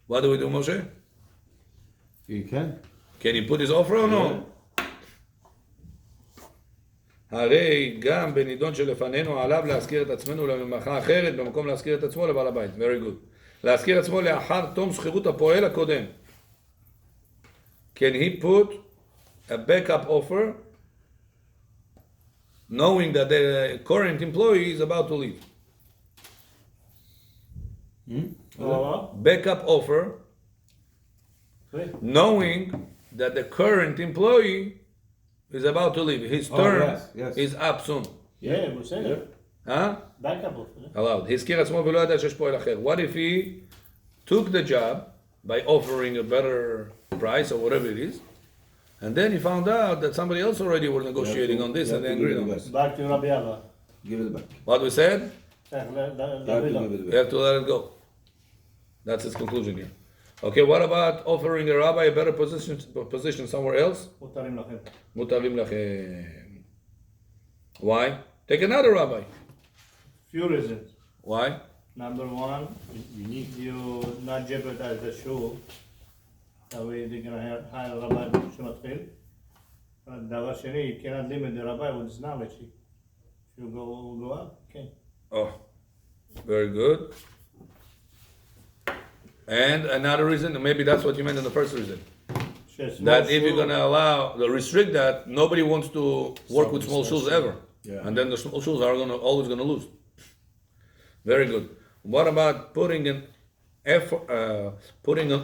What do we do, Moshe? You can. Can he put his offer or no? הרי גם בנידון שלפנינו עליו להזכיר את עצמנו לממלכה אחרת במקום להזכיר את עצמו לבעל הבית. Very good. להזכיר עצמו לאחר תום שכירות הפועל הקודם. Can he put a backup offer knowing that the current employee is about to leave? Backup offer knowing that the current employee is about to leave. His term yes. is up soon. Yeah, we're saying it. Huh? Backup of it. Allowed. הזכיר עצמו ולא ידע שיש פועל אחר. What if he took the job by offering a better price or whatever it is, and then he found out that somebody else already were negotiating on this and they agreed on this? Back to Rabbi Allah. Give it back. What we said? You have to give it You back. have to let it go. That's his conclusion here. Okay, what about offering a rabbi a better position somewhere else? מותרים לכם. מותרים לכם. Why? Take another rabbi. Few reasons. Why? Number one, you not jeopardize the shul. That way they're gonna hire a rabbi שמתחיל. דבר שני, you cannot limit the rabbi with his knowledge. If you go up, okay. Oh, very good. And another reason, maybe that's what you meant in the first reason. That if you're gonna restrict that, nobody wants to work with small shuls ever. Yeah. And then the small shuls are always gonna lose. Very good. What about putting an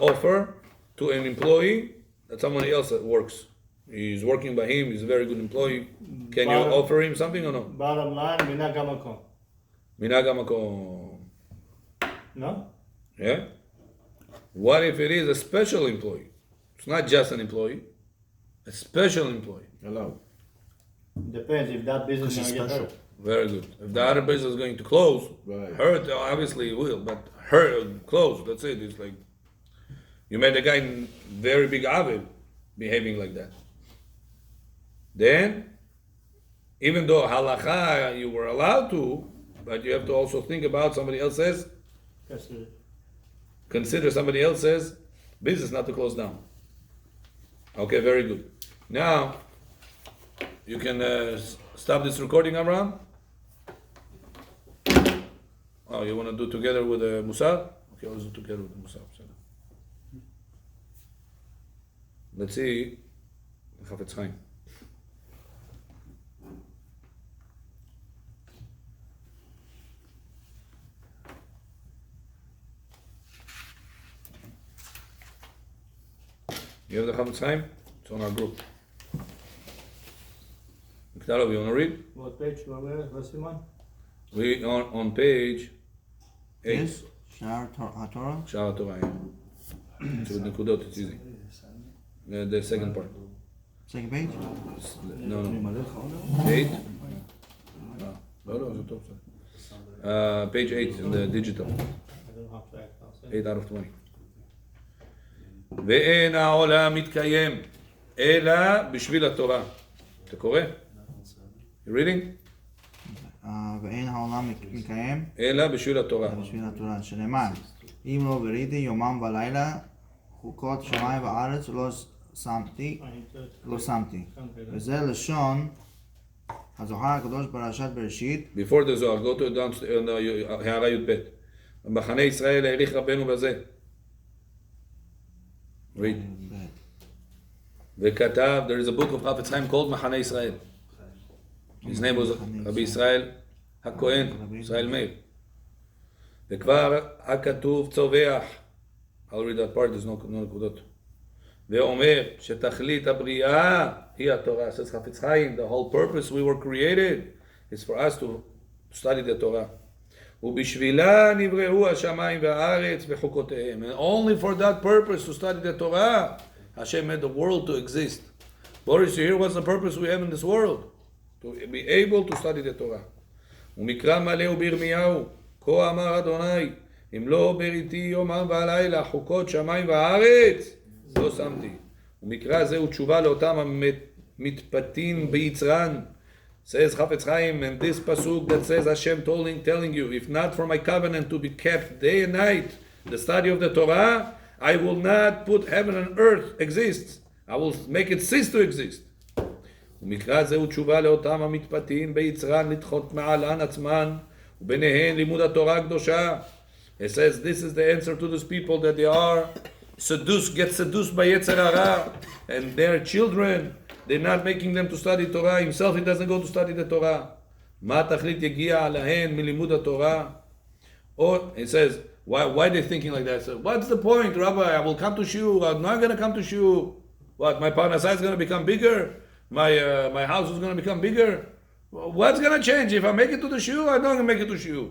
offer to an employee that somebody else that works? He's working by him, he's a very good employee. Can you offer him something or no? Bottom line, מנהג המקום. מנהג המקום. No? Yeah? What if it is a special employee? It's not just an employee, a special employee. Allowed. Depends if that business is gonna get hurt. Very good. If the other business is going to close, Right. hurt obviously it will, but close, that's it. It's like you made a guy very big avid behaving like that. Then, even though halacha you were allowed to, but you have to also think about somebody else's, consider somebody else's business not to close down. Okay, very good. Now, you can stop this recording, Amram? Oh, you want to do together with the Musar? Okay, let's do together with the Musar. Let's see. Chafetz Chaim. You have the Chafetz Chaim? It's on our group. Miktarov, you want to read? What page? What's the one? We on page 8. Yes. Shar HaTorah. Shar Torah. It's with Nikudot, it's easy. The second part. Second page. No. 8. No, זה טוב. Page 8 in the digital. I don't have to act. I'll say. 8 out of 20. ואין העולם מתקיים אלא בשביל התורה. אתה קורא? You reading? ואין העולם מקיים אלא בשביל התורה. בשביל התורה, שנאמר, אם לא בריתי יומם ולילה, חוקות שמיים וארץ לא שמתי. וזה לשון הזוהר הקדוש פרשת בראשית. Before the Zohar, go to down הערה י"ב. במחנה ישראל העריך רבנו בזה. Read. וכתב, there is a book of Chafetz Chaim called מחנה ישראל. His name was רבי ישראל הכהן, ישראל מאיר. וכבר הכתוב צובח, I'll read that part, there's no נקודות. ואומר שתכלית הבריאה היא התורה. says חפץ חיים, the whole purpose we were created is for us to study the Torah. ובשבילה נבראו השמיים והארץ וחוקותיהם. And only for that purpose to study the Torah, Hashem made the world to exist. Boris, you hear what's the purpose we have in this world? To be able to study the Torah. ומקרא מלא ובירמיהו, כה אמר אדוני, אם לא בריתי יומם ולילה, חוקות שמיים וארץ, לא שמתי. ומקרא זה הוא תשובה לאותם המתפתים ביצרן. Says Chafetz Chaim, and this pasuk that says Hashem telling you, if not for my covenant to be kept day and night, the study of the Torah, I will not put heaven and earth exists. I will make it cease to exist. ומקרא זה הוא תשובה לאותם המתפתים ביצרן לדחות מעלן עצמן, וביניהן לימוד התורה הקדושה. It says this is the answer to those people that they are get seduced by Yetzer Hara, and their children, they're not making them to study Torah. Himself, he doesn't go to study the Torah. מה התכלית יגיע עליהן מלימוד התורה? Or, it says, why are they thinking like that? So, what's the point, Rabbi? I will come to Shiur. I'm not going to come to Shiur. What, my parnasah is going to become bigger? My house is going to become bigger? What's going to change? If I make it to the Shiur, I'm not going to make it to Shiur.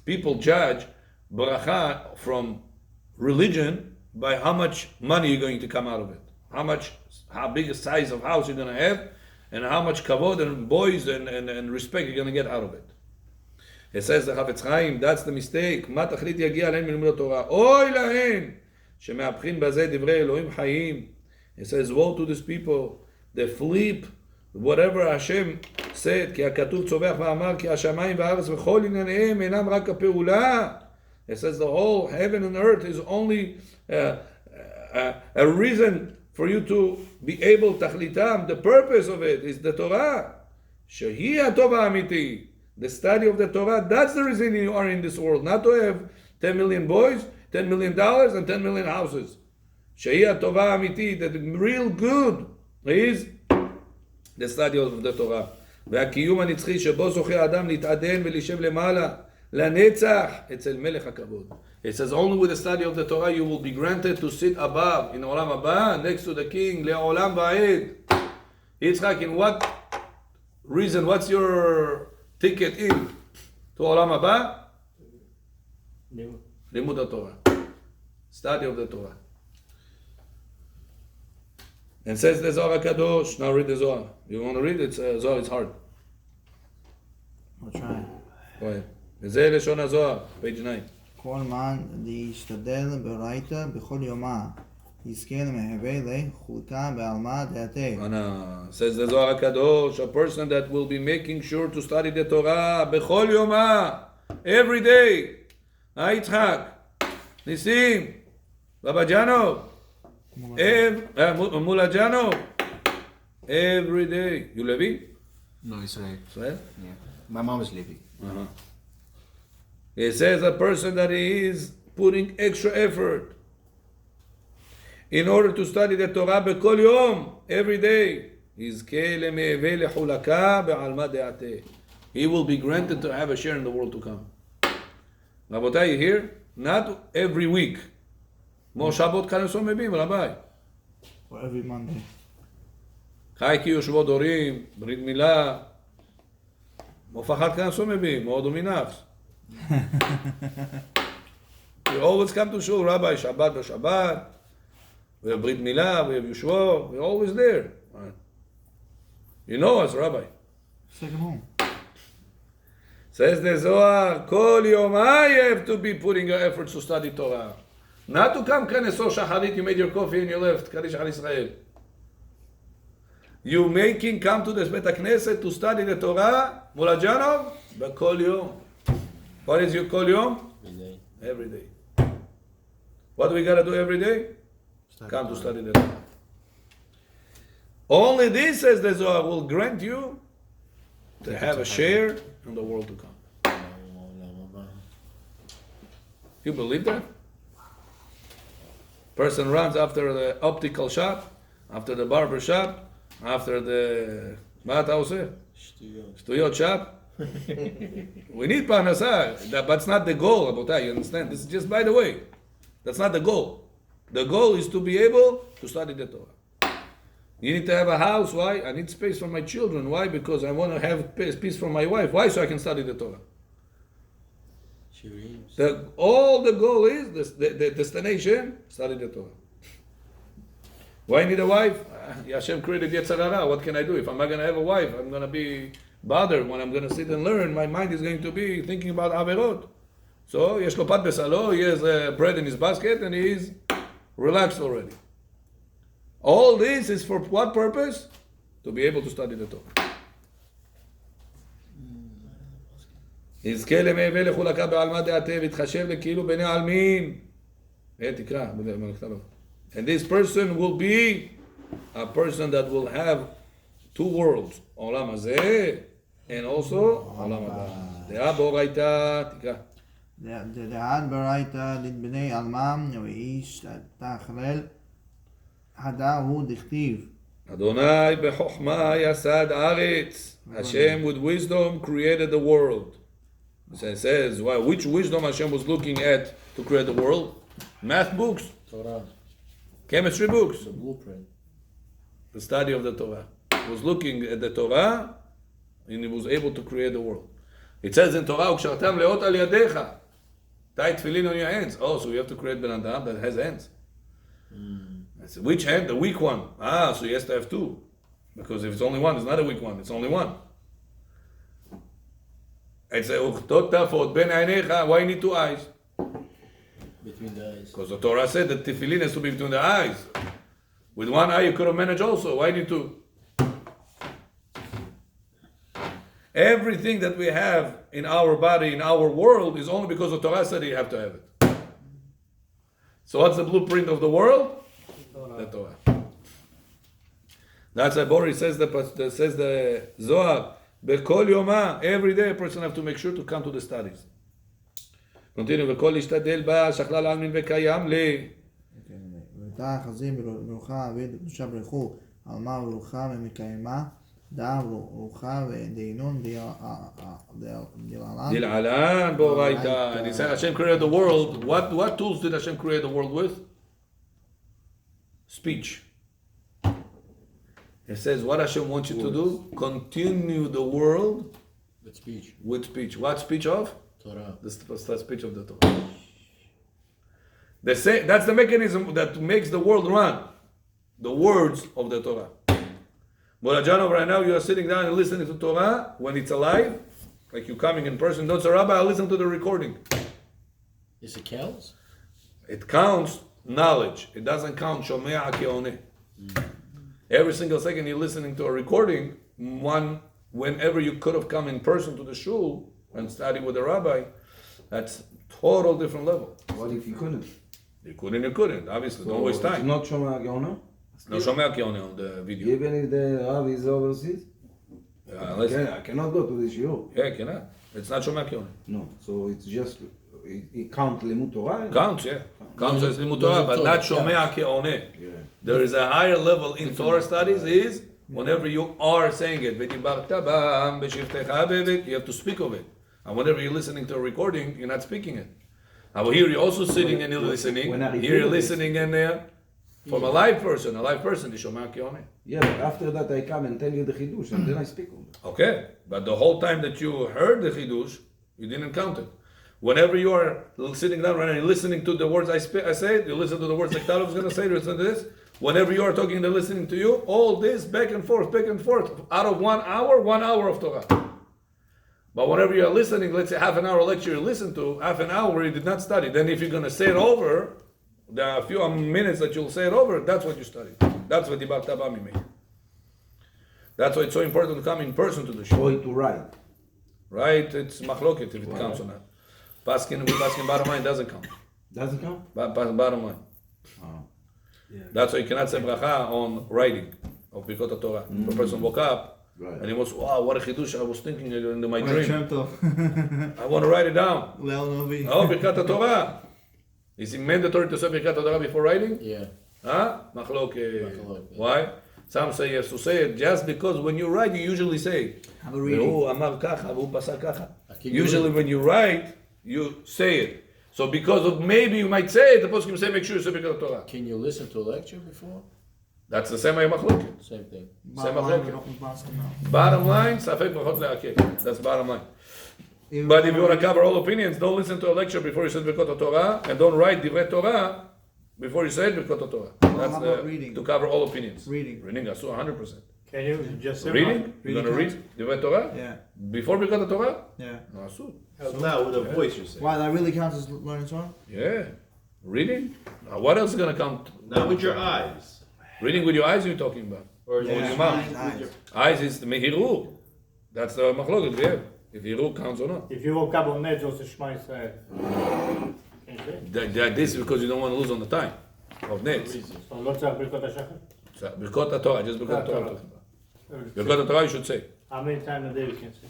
People judge bracha from religion by how much money you're going to come out of it. How big a size of house you're going to have, and how much kavod and boys and respect you're going to get out of it. It says the Chafetz Chaim, that's the mistake. מה תכלית יגיע עליהן מלימוד התורה? אוי להן שמהפכין בזה דברי אלוהים חיים. It says, woe to these people, they flip whatever Hashem said, כי הכתוב צובח ואמר, כי השמיים והארץ וכל ענייניהם אינם רק הפעולה. It says the whole heaven and earth is only a reason for you to be able, תכליתם, the purpose of it is the Torah. שהיא הטוב האמיתי. The study of the Torah, that's the reason you are in this world. Not to have 10 million boys, $10 million, and 10 million houses. שהיא הטובה האמיתית, that the real good is the study of the Torah. והקיום הנצחי שבו זוכה האדם להתעדן ולהישב למעלה, לנצח, אצל מלך הכבוד. It says only with the study of the Torah you will be granted to sit above, in עולם הבא, next to the king, לעולם ועד. יצחק, in what reason, what's your ticket in to עולם הבא? לימוד התורה. Study of the Torah. And says the Zohar HaKadosh, now read the Zohar. You want to read it? Zohar is hard. I'll try. Go ahead. וזה לשון הזוהר, page 9. כל man להשתדל ברייתא בכל יומה, יזכה למהווה לחוקה בעלמא דעתי. Says the Zohar HaKadosh, a person that will be making sure to study the Torah בכל יומה, every day. יצחק, ניסים, בבג'אנו, מולג'אנו, every day. You Levi? No, Israel. Israel? Yeah. My mom is Levi. It says a person that is putting extra effort in order to study the Torah בכל יום, every day. יזכה למהווה לחולקה בעלמא דעתי. He will be granted to have a share in the world to come. רבותיי, you hear? Not every week. כמו שבת כנסו מביאים, רביי. For every Monday. חי כי יושבות הורים, ברית מילה, מופחת כנסו מביאים, מאוד ומנפס. We always come to shul, Rabbi, Shabbat b'Shabbat. We have Brit Milah, we have Yeshua, we're always there. You know us, Rabbi. Second home. Says the Zohar, Kol Yomai you have to be putting your efforts to study Torah. Not to come Kaneso Shacharit, you made your coffee and you left, Kaddish Al Israel. You making come to this Bet HaKnesset to study the Torah, Mulajanov, B'Kol Yom. What is your Kol Yom? Every day. What do we gotta do every day? Come to study the Torah. Only this, says the Zohar, will grant you to have a share in the world to come. You believe that? Person runs after the optical shop, after the barber shop, after the מה אתה עושה? שטויות shop. We need parnasa, but that's not the goal, Rabotai, you understand? This is just by the way. That's not the goal. The goal is to be able to study the Torah. You need to have a house. Why? I need space for my children. Why? Because I want to have peace for my wife. Why? So I can study the Torah. All the goal is, the destination, study the Torah. Why need a wife? Hashem created Yetzer Hara. What can I do? If I'm not going to have a wife, I'm going to be bothered. When I'm going to sit and learn, my mind is going to be thinking about Averot. So, יש לו פת בסלו, he has bread in his basket, and he is relaxed already. All this is for what purpose? To be able to study the Torah. יזכה למעבה לחולקה בעלמא דעתה, ויתחשב לכאילו בני העלמין. תקרא, and this person will be a person that will have two worlds, עולם הזה, and also עולם הבא. דעה באורייתא, תקרא. דעת ברייתא לבני עלמם ואיש תכלל הדה הוא דכתיב Adonai b'chokhmah yasad aretz. Hashem with wisdom created the world. It says, well, which wisdom Hashem was looking at to create the world? Math books, Torah, chemistry books, the blueprint. the study of the Torah. He was looking at the Torah and he was able to create the world. It says in Torah, "Ukshartam leot al yadecha." Tie tefillin on your hands. Oh, so you have to create Ben Adam that has hands. I said, which hand? The weak one. So he has to have two. Because if it's only one, it's not a weak one, it's only one. I say, why you need two eyes? Between the eyes. Because the Torah said that tefillin has to be between the eyes. With one eye you could have managed also. Why need two? Everything that we have in our body, in our world, is only because the Torah said you have to have it. So what's the blueprint of the world? The Torah. That's why Boris says the Zohar. Bekol Yoma, every day a person have to make sure to come to the studies. Continue. Bekol Ishtadel Ba Shachlal Almin Vekayam Le. ותא חזים ברוחה וקדושה ברכו עלמה ברוחה ומקיימה דעה ברוחה ודינון דלעלן Dil'alan Boraita. And he said Hashem created the world. What tools did Hashem create the world with? Speech. He says what Hashem wants you to do? Continue the world With speech. with speech. What speech of? Torah. The speech of the Torah. That's the mechanism that makes the world run. The words of the Torah. Morajanov, right now you are sitting down and listening to Torah when it's alive, like you're coming in person. Don't say, Rabbi, I'll listen to the recording. Is it counts? It counts knowledge. It doesn't count shomea keoneh. Every single second you're listening to a recording, whenever you could have come in person to the shul and study with a rabbi, that's total different level. What if you couldn't? You couldn't. Obviously, don't waste It's time. not Shomea Geona? No shomea keoneh on the video. Even if the Rav is overseas? I cannot go to this shiur. Yeah, cannot. It's not shomea keoneh. No, so it's just, it counts Limud Torah? Counts, yeah. Counts as limud Torah, but not shomea keoneh. Yeah. There is a higher level in Torah studies is whenever you are saying it, you have to speak of it. And whenever you're listening to a recording, you're not speaking it. Now here you're also sitting and you're listening. Here you're listening and from a live person, the shomea keoneh. Yeah, but after that I come and tell you the Chidush and then I speak on it. Okay, but the whole time that you heard the chidush, you didn't count it. Whenever you are sitting down right now, you're listening to the words I say, you listen to the words that Talib is going to say, you listen to this. Whenever you are talking, they're listening to you. All this back and forth. Out of 1 hour of Torah. But whenever you are listening, let's say half an hour lecture you listen to, half an hour you did not study. Then if you're going to say it over, there are a few minutes that you'll say it over, that's what you studied. That's what Dibat Tabami made. That's why it's so important to come in person to the show. Or to write. Right? It's machloket if it counts or not. Paskin bottom line doesn't count. Doesn't count? Bottom line. Oh. That's why you cannot say bracha on writing of Birkot Torah. If a person woke up Right. and he was, wow, what a chidush! I was thinking in my dream. Dream. I want to write it down. Leil Novi. Oh, Birkat Torah. Is it mandatory to say Birkat Torah before writing? Yeah. Huh? Machloket. Machloket. Why? Some say you have to say it just because when you write, you usually say, Have a reading. והוא אמר ככה, והוא פסק ככה. Can you Usually read? when you write, you say it. So because of maybe you might say it, the poskim say make sure you say Birkat Torah. Can you listen to a lecture before? That's the same way machloket. Same thing. Bottom line, safek brachot le'akek. That's bottom line. But if you want to cover all opinions, don't listen to a lecture before you say Birkat Torah, and don't write Divrei Torah before you say Birkat Torah. That's how about reading? to cover all opinions. Reading. Reading, asur 100%. Can you just say Reading? You're going to Reading read Divrei Torah? Yeah. Before Birkat Torah? Yeah. No, asur. Out loud with a voice, you're saying. Why, that really counts as learning Torah? Yeah. Reading? Now, what else is going to count? Not with your eyes. Reading with your eyes, you're talking about. Or With Yeah. your mouth. Eyes. Eyes is the mehirur. That's the machloket we have. If hirur counts or not. If you woke up on net, also Shema Israel. Can you say? This is because you don't want to lose on the time of nets. So לא צריך ברכות השחר? So, Birkot HaTorah, just Birkot Torah. HaTorah. Birkot HaTorah you should say. How many times a day you can say?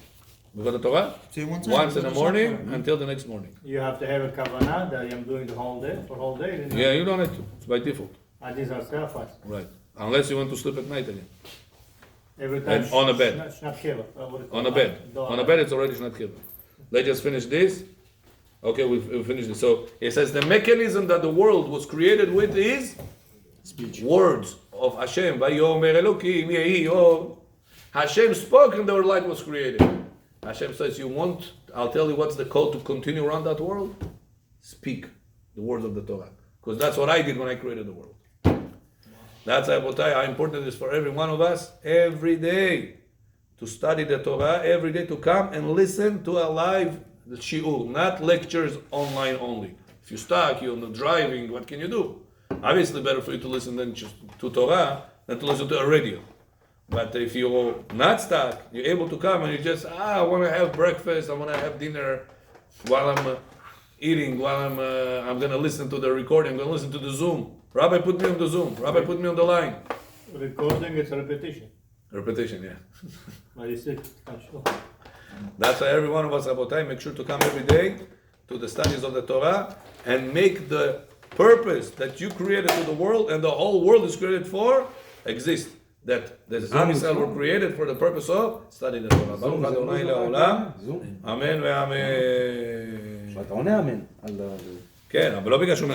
Birkot HaTorah? Say one time. Once in the morning until the next morning. You have to have a kavanah that I'm doing the whole day, for whole day. and Yeah, you don't have to. It's by default. I did ourselves fast. Right. Unless you want to sleep at night again. Every time. And on a bed. Shnat keva. On a bed. On a bed it's already Shnat Kiva. Let's just finish this. Okay, we've finished this. So it says the mechanism that the world was created with is Speech. words of Hashem. Vayomer Elokim yehi or. Hashem spoke and the light was created. Hashem says, you want, I'll tell you what's the code to continue around that world? Speak the words of the Torah. Because that's what I did when I created the world. That's how important it is for every one of us every day to study the Torah, every day to come and listen to a live shiur, not lectures online only. If you're stuck, you're not driving, what can you do? Obviously better for you to listen than just to Torah than to listen to a radio. But if you're not stuck, you're able to come and you just, I want to have breakfast, I want to have dinner while I'm eating, while I'm going to listen to the recording, I'm going to listen to the Zoom. Rabbi put me on the Zoom, Rabbi put me on the line. Recording is repetition. Repetition, yeah. But you see, I'm sure. That's why every one of us, Rabotai, make sure to come every day to the studies of the Torah and make the purpose that you created to the world and the whole world is created for exist. That the Am Yisrael were created for the purpose of studying the Torah. Baruch Adonai Le'olam. Amen ve'amen. שאתה עונה אמן על כן, אבל לא בגלל שהוא